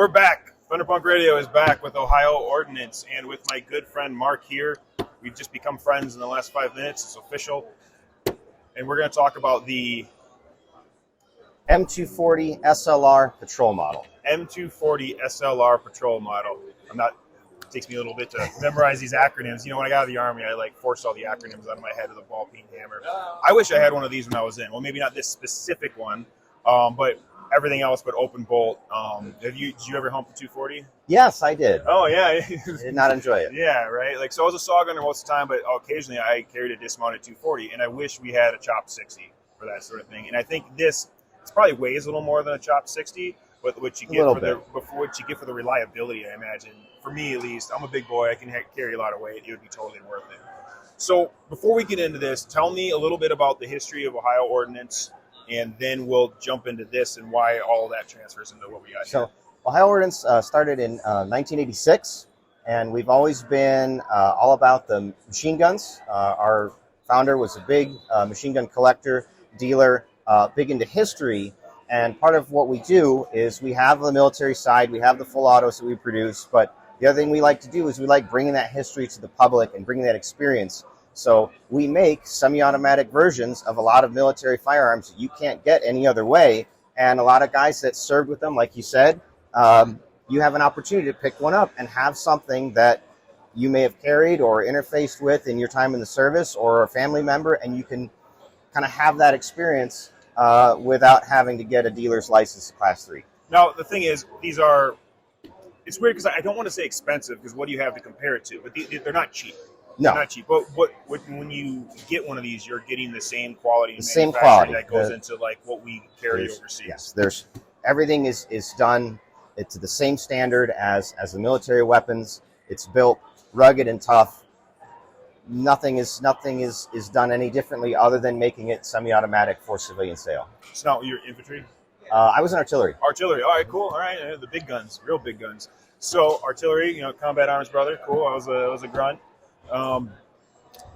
We're back. Thunderpunk Radio is back with Ohio Ordnance and with my good friend Mark here. We've just become friends in the last 5 minutes. It's official. And we're going to talk about the M240 SLR Patrol Model. M240 SLR Patrol Model. It takes me a little bit to memorize these acronyms. You know, when I got out of the Army, I forced all the acronyms out of my head with a ball peen hammer. I wish I had one of these when I was in. Well, maybe not this specific one, but everything else but open bolt. Did you ever hump the 240? Yes, I did. Oh, yeah. I did not enjoy it. Yeah, right. So I was a saw gunner most of the time, but occasionally I carried a dismounted 240, and I wish we had a chopped 60 for that sort of thing. And I think this probably weighs a little more than a chopped 60, but what you get for the reliability, I imagine, for me at least, I'm a big boy. I can carry a lot of weight. It would be totally worth it. So before we get into this, tell me a little bit about the history of Ohio Ordnance, and then we'll jump into this and why all of that transfers into what we got here. So Ohio Ordnance started in 1986, and we've always been all about the machine guns. Our founder was a big machine gun collector, dealer, big into history. And part of what we do is we have the military side, we have the full autos that we produce, but the other thing we like to do is we like bringing that history to the public and bringing that experience. So we make semi-automatic versions of a lot of military firearms that you can't get any other way. And a lot of guys that served with them, like you said, you have an opportunity to pick one up and have something that you may have carried or interfaced with in your time in the service or a family member, and you can kind of have that experience without having to get a dealer's license Class 3. Now, the thing is, it's weird because I don't want to say expensive because what do you have to compare it to? But they're not cheap. No. They're not cheap. But when you get one of these, you're getting the same quality that goes into what we carry overseas. Yes, everything is done to the same standard as the military weapons. It's built rugged and tough. Nothing is done any differently other than making it semi-automatic for civilian sale. So now you're infantry? I was in artillery. Artillery. All right, cool. All right, the big guns, real big guns. So artillery, combat arms, brother. Cool. I was a grunt.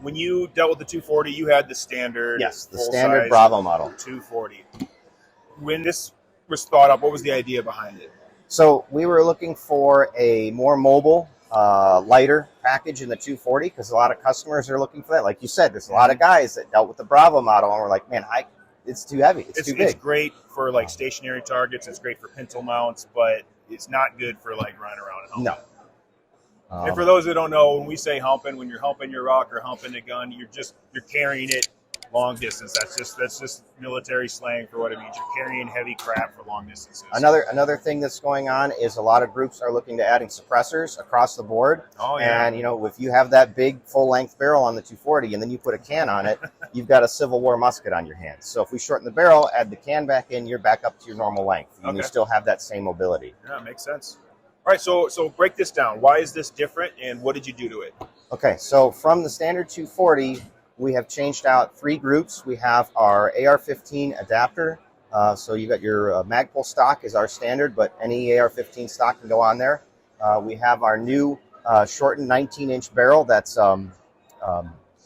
When you dealt with the 240, you had the standard. Yes, the standard Bravo model. 240. When this was thought up, what was the idea behind it? So we were looking for a more mobile, lighter package in the 240 because a lot of customers are looking for that. Like you said, there's a lot of guys that dealt with the Bravo model and were like, man, it's too heavy. It's too big. It's great for stationary targets. It's great for pintle mounts, but it's not good for running around and humping. No. And for those who don't know, when we say humping, when you're humping your rock or humping a gun, you're carrying it long distance. That's just military slang for what it means. You're carrying heavy crap for long distances. Another thing that's going on is a lot of groups are looking to adding suppressors across the board. Oh yeah. And if you have that big full length barrel on the 240 and then you put a can on it, you've got a Civil War musket on your hands. So if we shorten the barrel, add the can back in, you're back up to your normal length. And you still have that same mobility. Yeah, it makes sense. All right, so break this down. Why is this different, and what did you do to it? Okay, so from the standard 240, we have changed out 3 groups. We have our AR-15 adapter. So you got your Magpul stock is our standard, but any AR-15 stock can go on there. We have our new shortened 19-inch barrel that's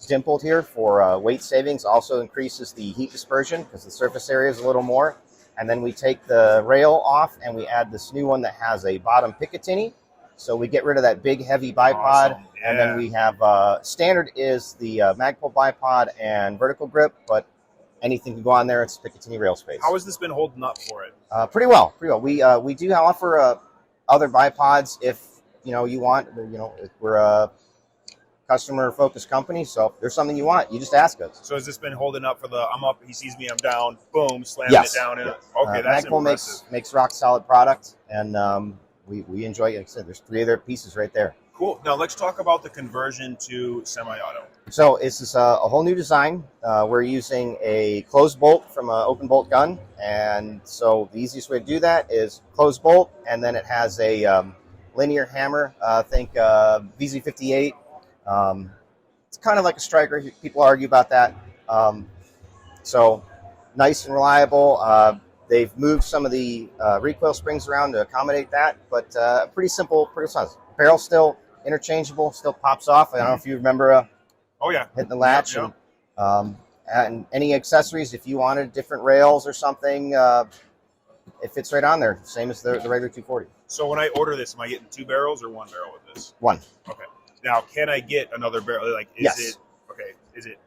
dimpled here for weight savings. Also increases the heat dispersion because the surface area is a little more. And then we take the rail off and we add this new one that has a bottom Picatinny. So we get rid of that big heavy bipod. Awesome. Yeah. And then we have standard is the Magpul bipod and vertical grip, but anything can go on there. It's Picatinny rail space. How has this been holding up for it? Pretty well. We do offer other bipods if you want. If we're a customer-focused company, so if there's something you want, you just ask us. So has this been holding up for the I'm up, he sees me, I'm down, boom, slamming it down? Yes. Okay, that's Magpul impressive. makes rock-solid product, and we enjoy it. Like I said, there's 3 other pieces right there. Cool. Now let's talk about the conversion to semi-auto. So this is a whole new design. We're using a closed bolt from an open bolt gun, and so the easiest way to do that is closed bolt, and then it has a linear hammer. Think VZ58. It's kind of like a striker. People argue about that. So nice and reliable. They've moved some of the recoil springs around to accommodate that, but pretty simple, pretty size. Barrel still interchangeable, still pops off. I don't know if you remember hitting the latch. Yep. And any accessories, if you wanted different rails or something, It fits right on there, same as the regular 240. So when I order this, am I getting 2 barrels or 1 barrel with this? One. Okay. Now, can I get another barrel? Like, Yes. Is it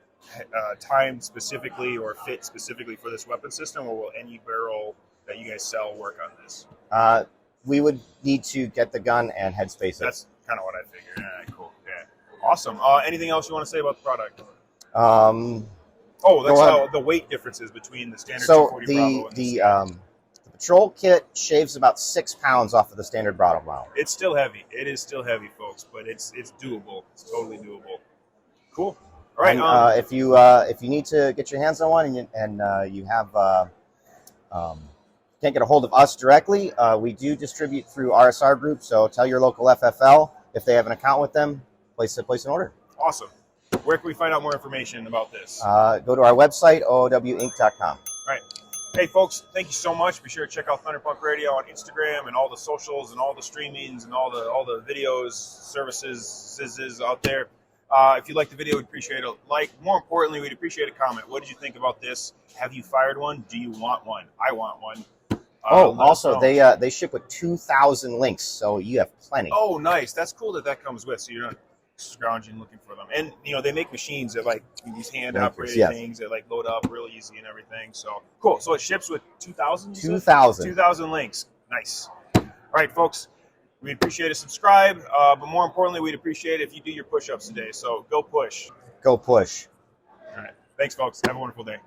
timed specifically or fit specifically for this weapon system, or will any barrel that you guys sell work on this? We would need to get the gun and headspace it. That's kind of what I figured. Yeah, cool. Yeah. Awesome. Anything else you want to say about the product? That's the weight differences between the standard 240 Bravo and the patrol kit shaves about 6 pounds off of the standard Bravo model. It's still heavy. It is still heavy, folks, but it's doable. It's totally doable. Cool. All right. And, if you need to get your hands on one and you have can't get a hold of us directly, we do distribute through RSR Group. So tell your local FFL if they have an account with them, place an order. Awesome. Where can we find out more information about this? Go to our website, oowinc.com. All right. Hey, folks, thank you so much. Be sure to check out Thunderpunk Radio on Instagram and all the socials and all the streamings and all the videos, services out there. If you like the video, we'd appreciate a like. More importantly, we'd appreciate a comment. What did you think about this? Have you fired one? Do you want one? I want one. Also, they ship with 2,000 links, so you have plenty. Oh, nice. That's cool that comes with, so you're not scrounging looking for them. And, they make machines that, like, these hand-operated things that, like, load up real easy and everything. So, cool. So it ships with 2,000? 2,000. 2,000 links. Nice. All right, folks. We'd appreciate a subscribe, but more importantly, we'd appreciate it if you do your push-ups today. So go push. Go push. All right. Thanks, folks. Have a wonderful day.